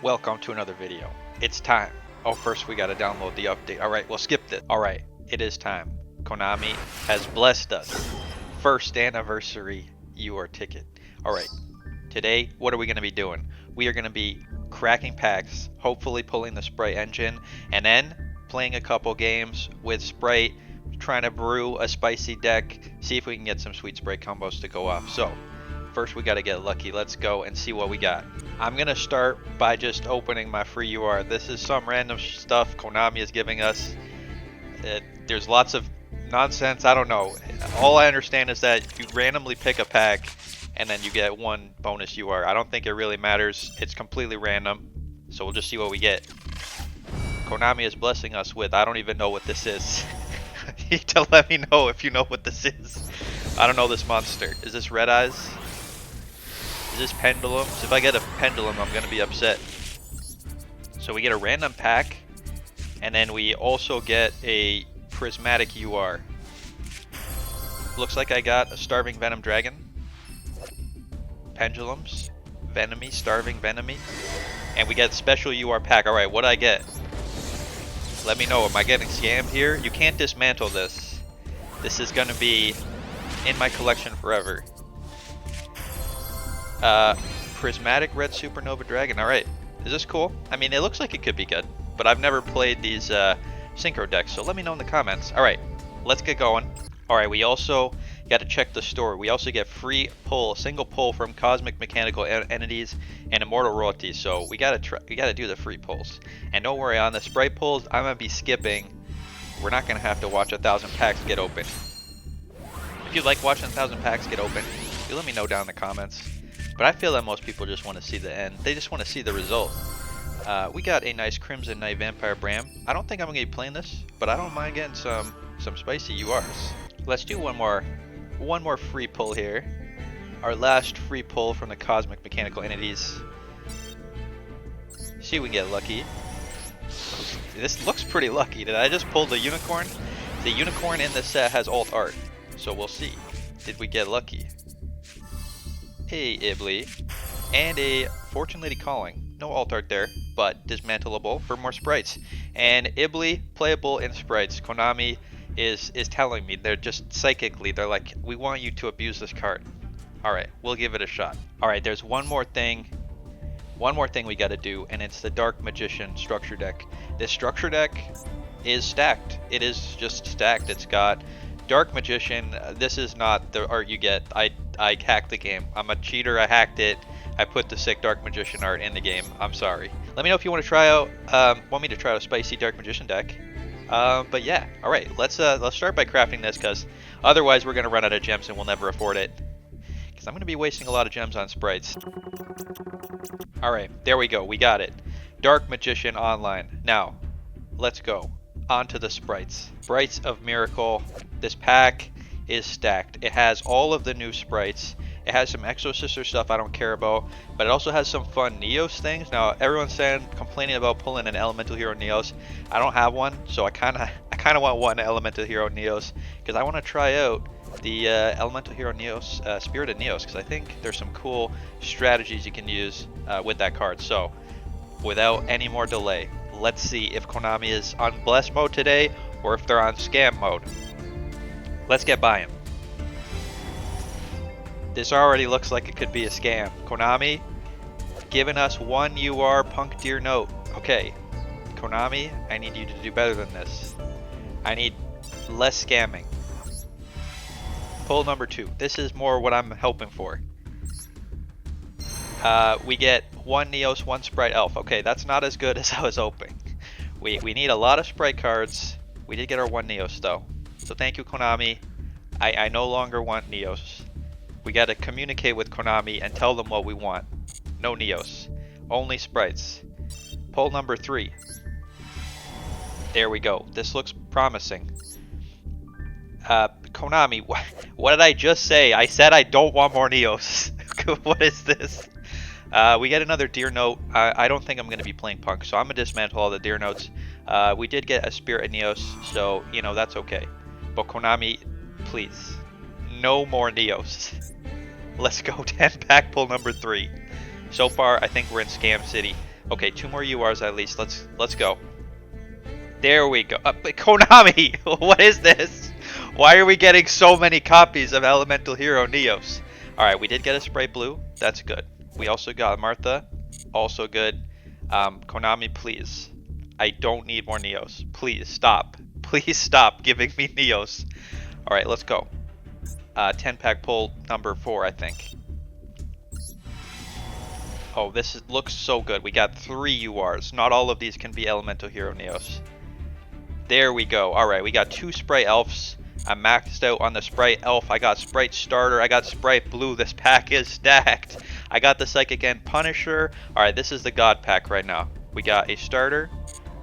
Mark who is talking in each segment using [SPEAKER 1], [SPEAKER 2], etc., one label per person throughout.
[SPEAKER 1] Welcome to another video. It's time. Oh, first we gotta download the update. Alright, we'll skip this. Alright, it is time. Konami has blessed us. First anniversary Yugioh ticket. Alright, today what are we gonna be doing? We are gonna be cracking packs, hopefully pulling the Spright engine, and then playing a couple games with Spright, trying to brew a spicy deck, see if we can get some sweet Spright combos to go off. So, first we gotta get lucky. Let's go and see what we got. I'm gonna start by just opening my free UR. This is some random stuff Konami is giving us. There's lots of nonsense, I don't know. All I understand is that you randomly pick a pack and then you get one bonus UR. I don't think it really matters. It's completely random. So we'll just see what we get. Konami is blessing us with, I don't even know what this is. You need to let me know if you know what this is. I don't know this monster. Is this Red Eyes? Is this Pendulums? If I get a Pendulum, I'm gonna be upset. So we get a random pack, and then we also get a Prismatic UR. Looks like I got a Starving Venom Dragon, Pendulums, Venomy, Starving Venomy, and we get special UR pack. Alright, what did I get? Let me know, am I getting scammed here? You can't dismantle this. This is gonna be in my collection forever. Prismatic Red Supernova Dragon. Alright, is this cool? I mean, it looks like it could be good, but I've never played these synchro decks, so let me know in the comments. Alright, let's get going. Alright, we also got to check the store. We also get free pull, single pull from Cosmic Mechanical Entities and Immortal Royalties, so we gotta do the free pulls. And don't worry, on the Spright pulls, I'm gonna be skipping. We're not gonna have to watch 1,000 packs get open. If you like watching 1,000 packs get open, you let me know down in the comments. But I feel that most people just want to see the end. They just want to see the result. We got a nice Crimson Knight Vampire Bram. I don't think I'm going to be playing this, but I don't mind getting some spicy URs. Let's do one more free pull here. Our last free pull from the Cosmic Mechanical Entities. See if we can get lucky. This looks pretty lucky. Did I just pull the Unicorn? The Unicorn in this set has alt art, so we'll see. Did we get lucky? A Ibly, and a Fortune Lady Calling. No alt art there, but dismantleable for more sprites. And Ibly, playable in sprites. Konami is telling me, they're just psychically, they're like, we want you to abuse this card. Alright, we'll give it a shot. Alright, there's one more thing we gotta do, and it's the Dark Magician structure deck. This structure deck is stacked. It is just stacked. It's got Dark Magician. This is not the art you get. I hacked the game. I'm a cheater. I hacked it. I put the sick Dark Magician art in the game. I'm sorry. Let me know if you want to try out. Want me to try out a spicy Dark Magician deck. But yeah. All right. Let's start by crafting this, because otherwise we're gonna run out of gems and we'll never afford it. Because I'm gonna be wasting a lot of gems on sprites. All right. There we go. We got it. Dark Magician online. Now, let's go. Onto the sprites. Sprites of Miracle. This pack is stacked. It has all of the new sprites. It has some Exo Sister stuff I don't care about, but it also has some fun Neos things. Now everyone's complaining about pulling an Elemental Hero Neos. I don't have one, so I kind of want one Elemental Hero Neos, because I want to try out the Elemental Hero Neos, Spirited Neos, because I think there's some cool strategies you can use with that card. So without any more delay, let's see if Konami is on blessed mode today or if they're on scam mode. Let's get buying. This already looks like it could be a scam. Konami giving us one UR Punk Deer Note. Okay, Konami, I need you to do better than this. I need less scamming. Pull number 2. This is more what I'm hoping for. We get one Neos, one Spright Elf. Okay, that's not as good as I was hoping. We need a lot of Spright cards. We did get our one Neos though. So thank you, Konami. I no longer want Neos. We gotta communicate with Konami and tell them what we want. No Neos. Only sprites. Pull number 3. There we go. This looks promising. Konami, what did I just say? I said I don't want more Neos. What is this? We get another Deer Note. I don't think I'm going to be playing Punk, so I'm going to dismantle all the Deer Notes. We did get a Spirit Neos, so, you know, that's okay. But Konami, please, no more Neos. Let's go, 10-pack pull number 3. So far, I think we're in Scam City. Okay, 2 more URs at least. Let's go. There we go. Konami, what is this? Why are we getting so many copies of Elemental Hero Neos? Alright, we did get a Spright Blue. That's good. We also got Martha. Also good. Konami, please. I don't need more Neos. Please, stop. Please stop giving me Neos. Alright, let's go. 10-pack pull number 4, I think. Oh, this looks so good. We got 3 URs. Not all of these can be Elemental Hero Neos. There we go. Alright, we got 2 Spright Elves. I'm maxed out on the Spright Elf. I got Spright Starter. I got Spright Blue. This pack is stacked. I got the Psychic End Punisher. Alright, this is the God pack right now. We got a Starter.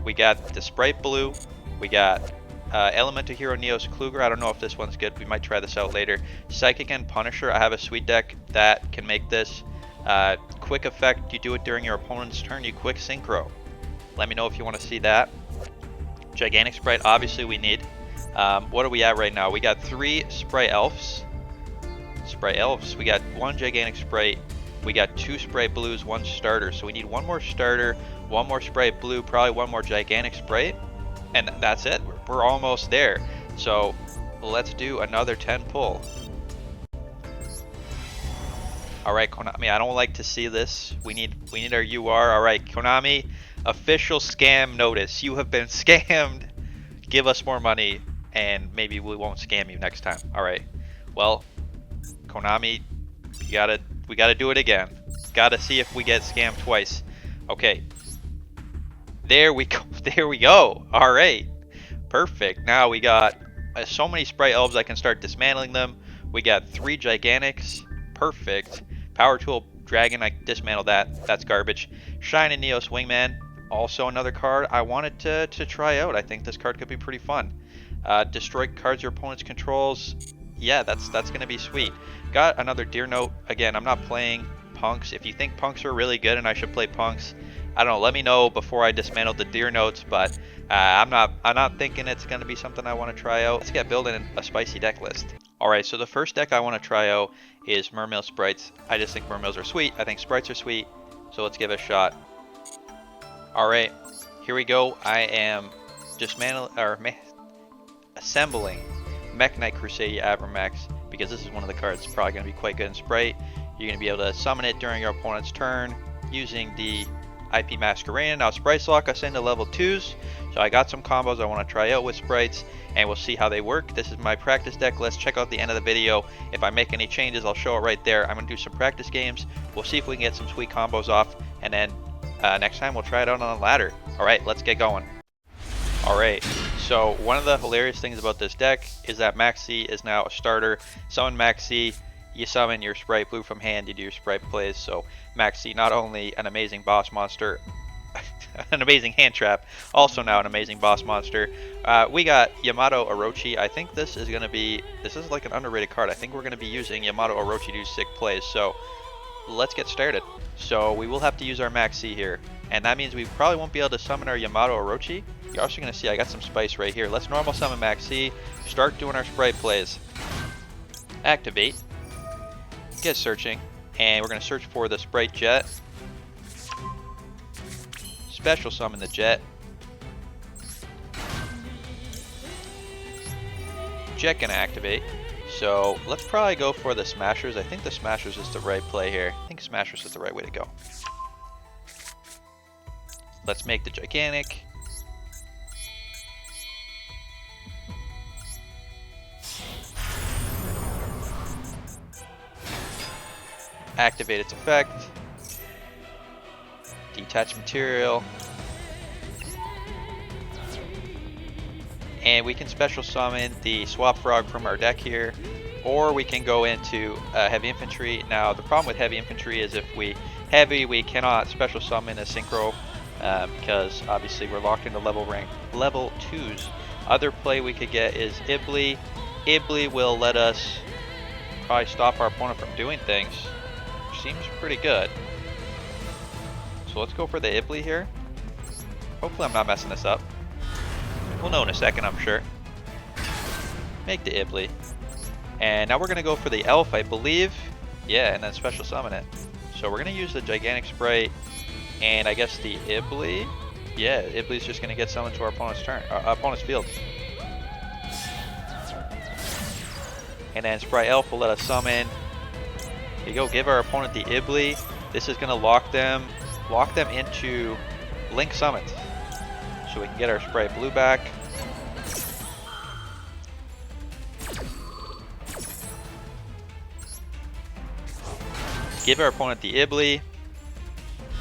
[SPEAKER 1] We got the Spright Blue. We got Elemental Hero Neos Kluger. I don't know if this one's good. We might try this out later. Psychic End Punisher. I have a sweet deck that can make this. Quick effect. You do it during your opponent's turn. You quick synchro. Let me know if you want to see that. Gigantic Spright, obviously we need. What are we at right now? We got 3 Spright Elves. Spright Elves. We got 1 Gigantic Spright. We got 2 Spright Blues, 1 Starter. So we need 1 more Starter, 1 more Spright Blue, probably 1 more Gigantic Spright. And that's it. We're almost there. So let's do another 10 pull. Alright, Konami, I don't like to see this. We need our UR. Alright, Konami. Official scam notice. You have been scammed. Give us more money and maybe we won't scam you next time. Alright. Well, Konami, we gotta do it again. Gotta see if we get scammed twice. Okay. There we go. There we go. Alright. Perfect. Now we got so many Spright Elves I can start dismantling them. We got 3 Gigantics. Perfect. Power Tool Dragon, I dismantled that. That's garbage. Shine and Neos Wingman. Also another card I wanted to try out. I think this card could be pretty fun. Destroy cards your opponent's controls. Yeah, that's going to be sweet. Got another Deer Note. Again, I'm not playing Punks. If you think Punks are really good and I should play Punks, I don't know. Let me know before I dismantle the Deer Notes. But I'm not thinking it's going to be something I want to try out. Let's get building a spicy deck list. Alright, so the first deck I want to try out is Mermail Sprights. I just think Mermails are sweet. I think Sprights are sweet. So let's give it a shot. Alright, here we go. I am assembling Mech Knight Crusade Abramax because this is one of the cards that's probably going to be quite good in Spright. You're going to be able to summon it during your opponent's turn using the IP Masquerade. Now Sprites lock us into level 2s, so I got some combos I want to try out with Sprites, and we'll see how they work. This is my practice deck list. Check out the end of the video. If I make any changes, I'll show it right there. I'm going to do some practice games. We'll see if we can get some sweet combos off, and then next time we'll try it out on a ladder. Alright, let's get going. Alright, so one of the hilarious things about this deck is that Maxi is now a starter. Summon Maxi, you summon your Spright Blue from hand, you do your Spright plays. So Maxi, not only an amazing boss monster, an amazing hand trap, also now an amazing boss monster. We got Yamato Orochi. I think this is like an underrated card. I think we're going to be using Yamato Orochi to do sick plays. So let's get started. So we will have to use our Maxi here, and that means we probably won't be able to summon our Yamato Orochi. You're also going to see I got some spice right here. Let's normal summon Maxi, start doing our Spright plays. Activate, get searching, and we're going to search for the Spright Jet. Special summon the Jet. Jet going to activate. So let's probably go for the Smashers. I think the Smashers is the right play here. I think Smashers is the right way to go. Let's make the Gigantic. Activate its effect. Detach material. And we can special summon the Swap Frog from our deck here, or we can go into Heavy Infantry. Now the problem with Heavy Infantry is if we cannot special summon a Synchro because obviously we're locked into level 2s. Other play we could get is Ibli. Ibli will let us probably stop our opponent from doing things, which seems pretty good. So let's go for the Ibli here. Hopefully I'm not messing this up. We'll know in a second, I'm sure. Make the Ibly. And now we're going to go for the Elf, I believe. Yeah, and then special summon it. So we're going to use the Gigantic Spright and I guess the Ibly. Yeah, Ibly's just going to get summoned to our opponent's turn, opponent's field. And then Spright Elf will let us summon. Here you go, give our opponent the Ibly. This is going to lock them into Link summons. So we can get our Spright Blue back. Give our opponent the Ibly.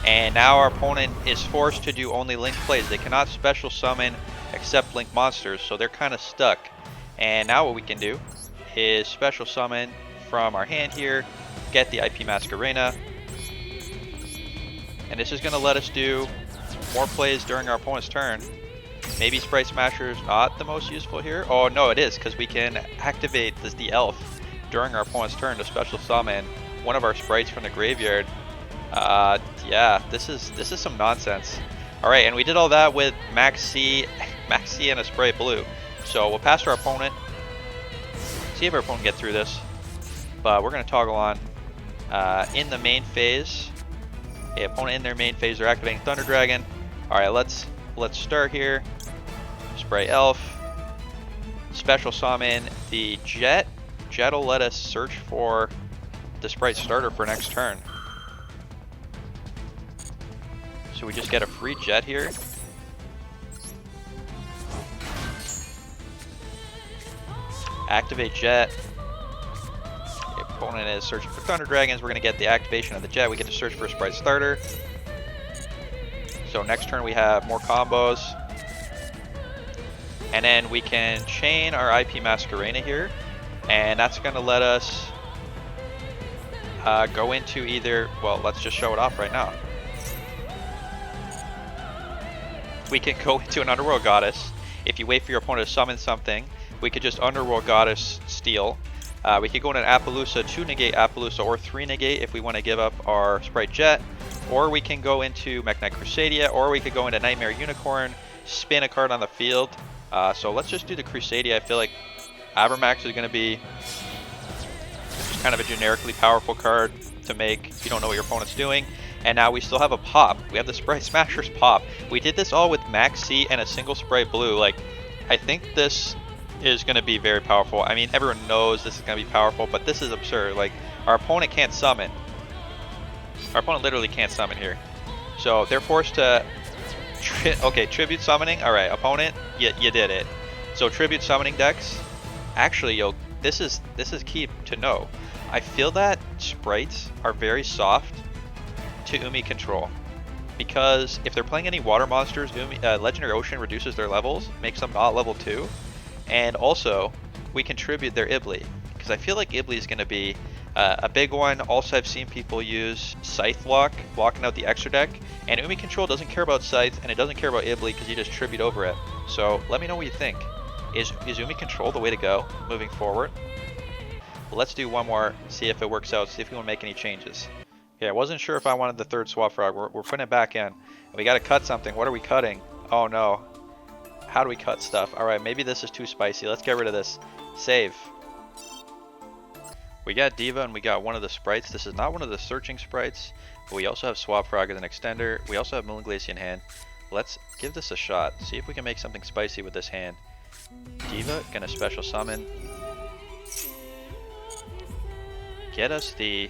[SPEAKER 1] And now our opponent is forced to do only Link plays. They cannot special summon except Link monsters, so they're kind of stuck. And now what we can do is special summon from our hand here, get the IP Masquerena. And this is going to let us do more plays during our opponent's turn. Maybe Spright Smasher is not the most useful here. Oh no, it is, because we can activate the Elf during our opponent's turn to special summon one of our sprites from the graveyard. Yeah, this is some nonsense. All right, and we did all that with Max C and a Spright Blue. So we'll pass to our opponent. See if our opponent can get through this. But we're gonna toggle on in the main phase. Okay, opponent in their main phase, they're activating Thunder Dragon. All right, let's start here. Spright Elf. Special summon the Jet. Jet will let us search for the Spright starter for next turn. So we just get a free Jet here. Activate Jet. The opponent is searching for Thunder Dragons. We're going to get the activation of the Jet. We get to search for a Spright starter. So next turn we have more combos. And then we can chain our IP Masquerena here. And that's going to let us go into either, well, let's just show it off right now. We can go into an Underworld Goddess. If you wait for your opponent to summon something, we could just Underworld Goddess steal. We could go into an Appaloosa, 2 negate Appaloosa, or 3 negate if we want to give up our Spright Jet. Or we can go into Mekk-Knight Crusadia, or we could go into Nightmare Unicorn, spin a card on the field. So let's just do the Crusadia. I feel like Abermax is going to be just kind of a generically powerful card to make if you don't know what your opponent's doing. And now we still have a pop. We have the Spright Smasher's pop. We did this all with Max C and a single Spright Blue. Like, I think this is going to be very powerful. I mean, everyone knows this is going to be powerful, but this is absurd. Like, our opponent can't summon. Our opponent literally can't summon here. So they're forced to... okay, Tribute Summoning. Alright, opponent, you did it. So Tribute Summoning decks. Actually, yo, this is key to know. I feel that sprites are very soft to Umi control, because if they're playing any water monsters, Legendary Ocean reduces their levels, makes them not level 2, and also we contribute their Ibly, because I feel like Ibly is going to be a big one. Also, I've seen people use Scythe Lock, blocking out the extra deck, and Umi control doesn't care about Scythe, and it doesn't care about Ibly because you just tribute over it. So let me know what you think. Is Umi control the way to go moving forward? Well, let's do one more, see if it works out, see if we want to make any changes. Yeah, I wasn't sure if I wanted the third Swap Frog. We're putting it back in. We got to cut something. What are we cutting? Oh no. How do we cut stuff? Alright, maybe this is too spicy. Let's get rid of this. Save. We got Diva and we got one of the sprites. This is not one of the searching sprites, but we also have Swap Frog as an extender. We also have Moonglacier in hand. Let's give this a shot. See if we can make something spicy with this hand. Diva, gonna special summon. Get us the...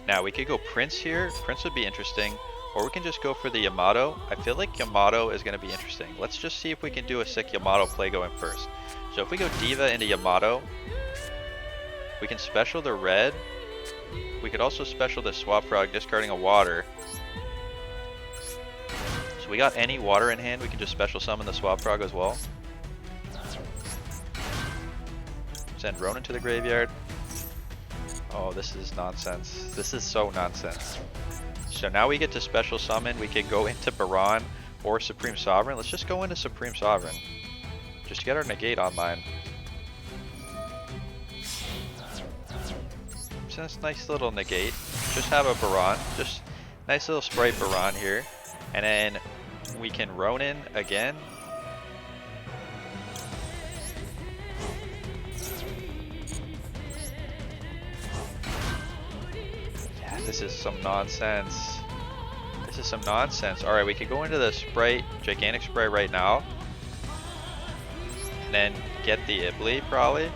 [SPEAKER 1] Now, we could go Prince here. Prince would be interesting. Or we can just go for the Yamato. I feel like Yamato is going to be interesting. Let's just see if we can do a sick Yamato play going first. So if we go Diva into Yamato, we can special the red. We could also special the Swap Frog, discarding a water. So we got any water in hand. We can just special summon the Swap Frog as well. Send Ronan to the graveyard. Oh, this is nonsense. This is so nonsense. So now we get to special summon. We could go into Baron or Supreme Sovereign. Let's just go into Supreme Sovereign. Just to get our negate online. So this nice little negate. Just have a Baron. Just nice little Spright Baron here. And then we can Ronin again. This is some nonsense. This is some nonsense. Alright, we could go into the Spright, gigantic Spright right now. And then get the Ibly, probably.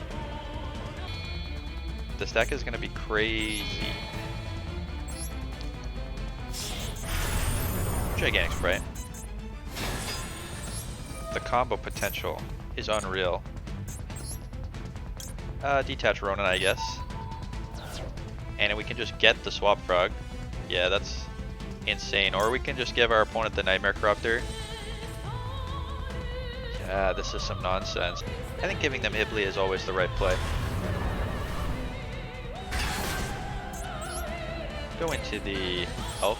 [SPEAKER 1] This deck is going to be crazy. Gigantic Spright. The combo potential is unreal. Detach Ronin, I guess. And we can just get the Swap Frog. Yeah, that's insane. Or we can just give our opponent the Nightmare Corruptor. Yeah, this is some nonsense. I think giving them Ibly is always the right play. Go into the Elf.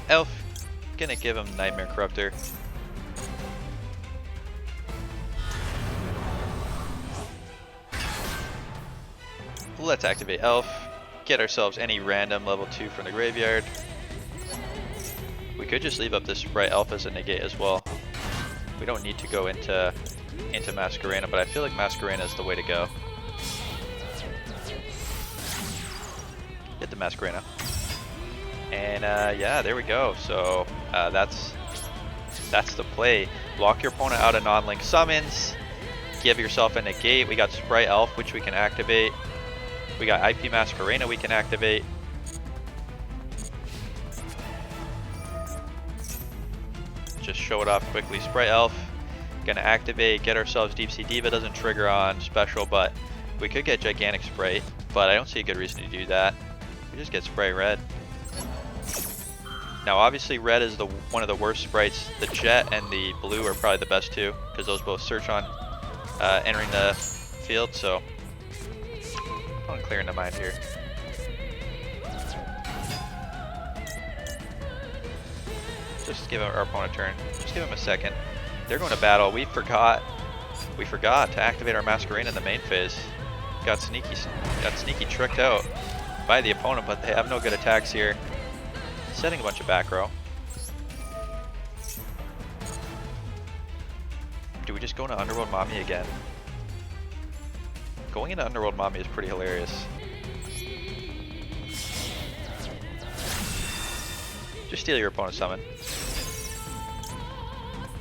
[SPEAKER 1] Elf, gonna give him Nightmare Corruptor. Let's activate Elf, get ourselves any random level 2 from the graveyard. We could just leave up this Spright Elf as a negate as well. We don't need to go into Masquerena, but I feel like Masquerena is the way to go. Hit the Masquerena. And yeah, there we go. So that's the play. Block your opponent out of non-link summons. Give yourself a negate. We got Spright Elf, which we can activate. We got IP Masquerena we can activate. Just show it off quickly. Spright Elf, gonna activate, get ourselves Deep Sea Diva. Doesn't trigger on special, but we could get Gigantic Spright, but I don't see a good reason to do that. We just get Spright Red. Now obviously red is one of the worst sprites. The jet and the blue are probably the best two, because those both search on entering the field, so I'm clearing the mind here. Just give our opponent a turn. Just give him a second. They're going to battle. We forgot to activate our Masquerade in the main phase. Got sneaky tricked out by the opponent, but they have no good attacks here. Setting a bunch of back row. Do we just go into Underworld Mommy again? Going into Underworld Mommy is pretty hilarious. Just steal your opponent's summon.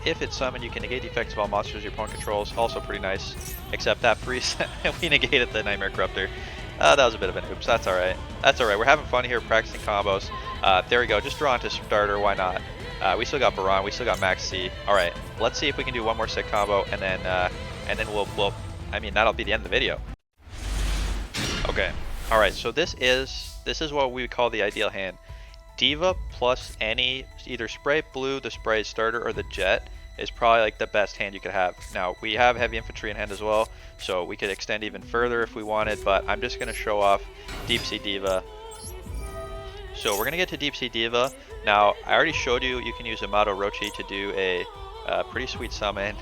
[SPEAKER 1] If it's summoned, you can negate the effects of all monsters your opponent controls. Also pretty nice. Except that freeze, we negated the Nightmare Corruptor. That was a bit of an oops. That's alright. That's alright. We're having fun here practicing combos. There we go. Just draw into starter. Why not? We still got Baron. We still got Max C. Alright. Let's see if we can do one more sick combo, and then we'll I mean, that'll be the end of the video. Okay. Alright. So this is what we call the ideal hand. Diva plus any either Spright Blue, the Spright starter, or the Jet is probably like the best hand you could have. Now we have heavy infantry in hand as well, so we could extend even further if we wanted, but I'm just gonna show off Deep Sea Diva. So we're gonna get to Deep Sea Diva. Now I already showed you can use Amato Rochi to do a pretty sweet summon.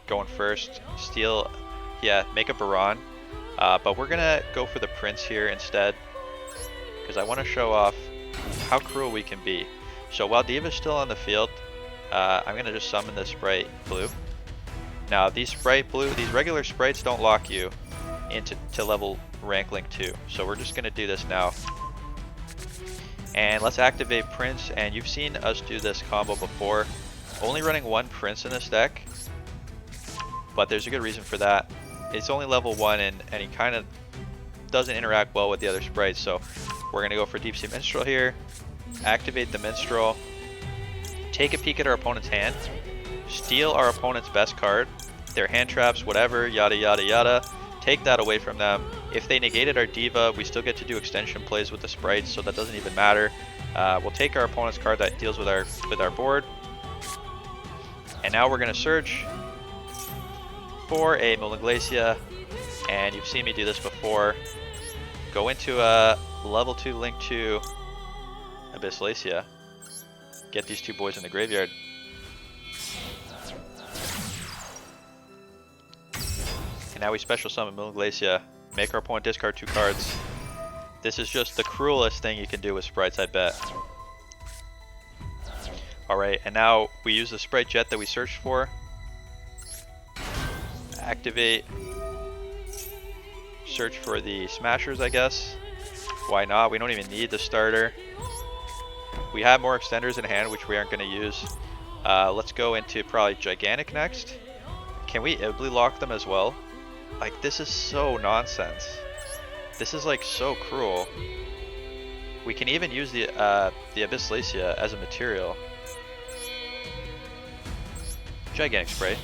[SPEAKER 1] Going first, steal, yeah, make a Baron, but we're gonna go for the Prince here instead, because I want to show off how cruel we can be. So while Diva's still on the field, I'm going to just summon the Spright Blue. Now these Spright Blue, these regular sprites don't lock you into level rank link 2. So we're just going to do this now. And let's activate Prince, and you've seen us do this combo before. Only running one Prince in this deck, but there's a good reason for that. It's only level 1 and he kind of doesn't interact well with the other sprites, so we're going to go for Deep Sea Minstrel here. Activate the Minstrel. Take a peek at our opponent's hand. Steal our opponent's best card. Their hand traps, whatever, yada yada yada. Take that away from them. If they negated our Diva, we still get to do extension plays with the sprites, so that doesn't even matter. We'll take our opponent's card that deals with our board. And now we're going to search for a Molinglacia. And you've seen me do this before. Go into a level 2 link to Abyssalacia. Get these two boys in the graveyard. And now we special summon Molinglacia. Make our opponent discard 2 cards. This is just the cruelest thing you can do with sprites, I bet. Alright, and now we use the Spright Jet that we searched for. activate, search for the smashers, I guess. Why not? We don't even need the starter. We have more extenders in hand, which we aren't going to use. Let's go into probably Gigantic next. Can we Ibly lock them as well? Like, this is so nonsense. This is like so cruel. We can even use the Abyssalacia as a material. Gigantic Spray.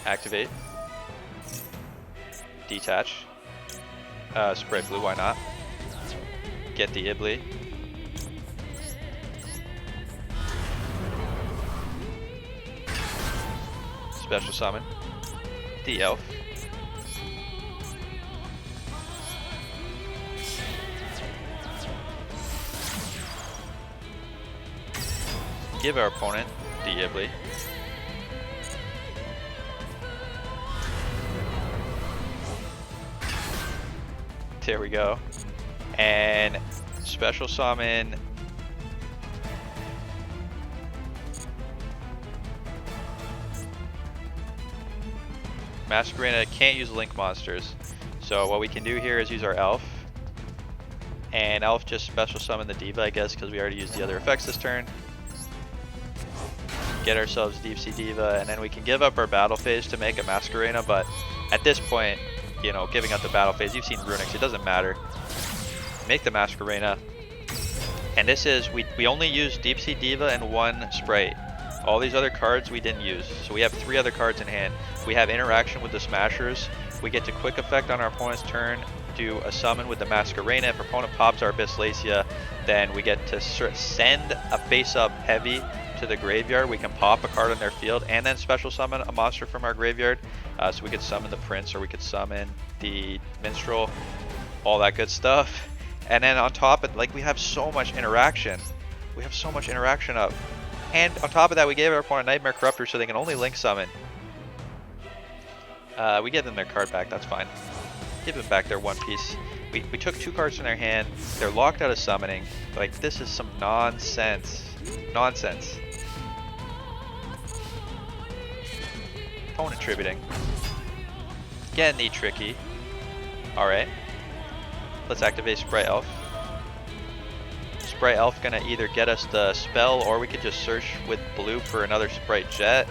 [SPEAKER 1] Activate. Detach. Spright Blue, why not? Get the Ibly. Special summon. The Elf. Give our opponent the Ibly. There we go. And special summon Masquerena. Can't use link monsters. So what we can do here is use our Elf. And Elf just special summon the Diva, I guess, because we already used the other effects this turn. Get ourselves Deep Sea Diva, and then we can give up our battle phase to make a Masquerena, but at this point, you know, giving up the battle phase, you've seen Runix, it doesn't matter. Make the Masquerena. And this is, we only use Deep Sea Diva and one Spright. All these other cards we didn't use. So we have 3 other cards in hand. We have interaction with the Smashers. We get to quick effect on our opponent's turn, do a summon with the Masquerena. If our opponent pops our Abyssalacia, then we get to send a face-up heavy to the graveyard. We can pop a card on their field and then special summon a monster from our graveyard. So we could summon the Prince, or we could summon the Minstrel, all that good stuff. And then on top of, like, we have so much interaction. We have so much interaction up. And on top of that, we gave our opponent Nightmare Corruptor so they can only link summon. We give them their card back, that's fine. Give them back their one piece. We took 2 cards from their hand. They're locked out of summoning. Like, this is some nonsense. Nonsense. Opponent tributing. Getting the tricky. Alright. Let's activate Spright Elf. Spright Elf gonna either get us the spell, or we could just search with blue for another Spright Jet.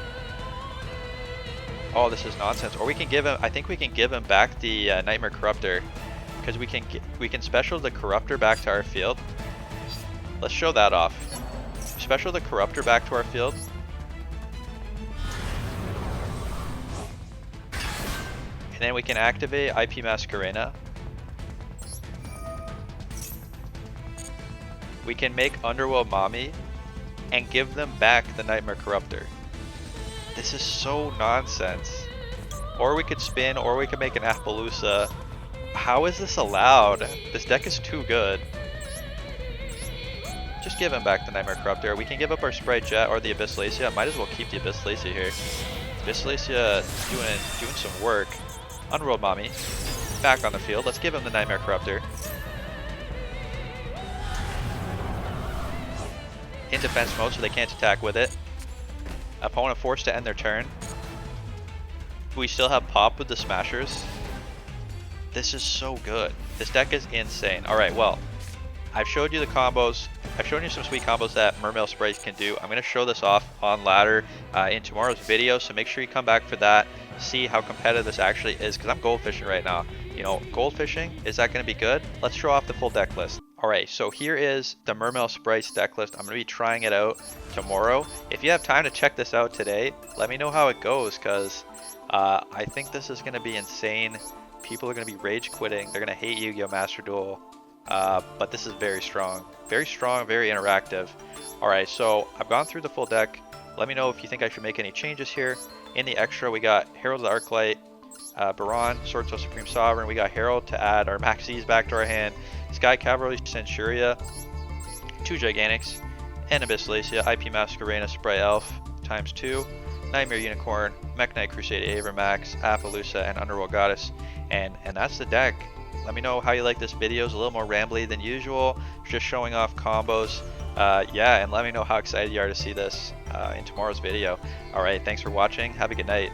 [SPEAKER 1] Oh, this is nonsense. Or we can give him, I think we can give him back the Nightmare Corruptor, because we can special the Corruptor back to our field. Let's show that off. Special the Corruptor back to our field. And then we can activate IP Masquerena. We can make Underworld Mommy and give them back the Nightmare Corruptor. This is so nonsense. Or we could spin, or we could make an Appaloosa. How is this allowed? This deck is too good. Just give him back the Nightmare Corruptor. We can give up our Spright Jet or the Abyssalacia. Might as well keep the Abyssalacia here. Abyssalacia doing some work. Underworld Mommy. Back on the field. Let's give him the Nightmare Corruptor. In defense mode so they can't attack with it. Opponent forced to end their turn. We still have pop with the Smashers. This is so good. This deck is insane. Alright, well, I've showed you the combos. I've shown you some sweet combos that Mermail Sprites can do. I'm going to show this off on ladder in tomorrow's video, so make sure you come back for that. See how competitive this actually is, because I'm goldfishing right now. You know, goldfishing, is that going to be good? Let's show off the full deck list. Alright, so here is the Mermail Sprites deck list. I'm going to be trying it out tomorrow. If you have time to check this out today, let me know how it goes, because I think this is going to be insane. People are going to be rage quitting. They're going to hate Yu-Gi-Oh! Master Duel. But this is very strong. Very strong, very interactive. Alright, so I've gone through the full deck. Let me know if you think I should make any changes here. In the extra, we got Herald of the Arclight, Baron, Swords of Supreme Sovereign. We got Herald to add our Maxis back to our hand. Sky Cavalry, Centuria, 2 Gigantics, and Abyssalacia, IP Masquerena, Spright Elf, ×2, Nightmare Unicorn, Mech Knight Crusade Avermax, Appaloosa, and Underworld Goddess. And that's the deck. Let me know how you like this video. It's a little more rambly than usual, just showing off combos. Yeah, and let me know how excited you are to see this in tomorrow's video. Alright, thanks for watching. Have a good night.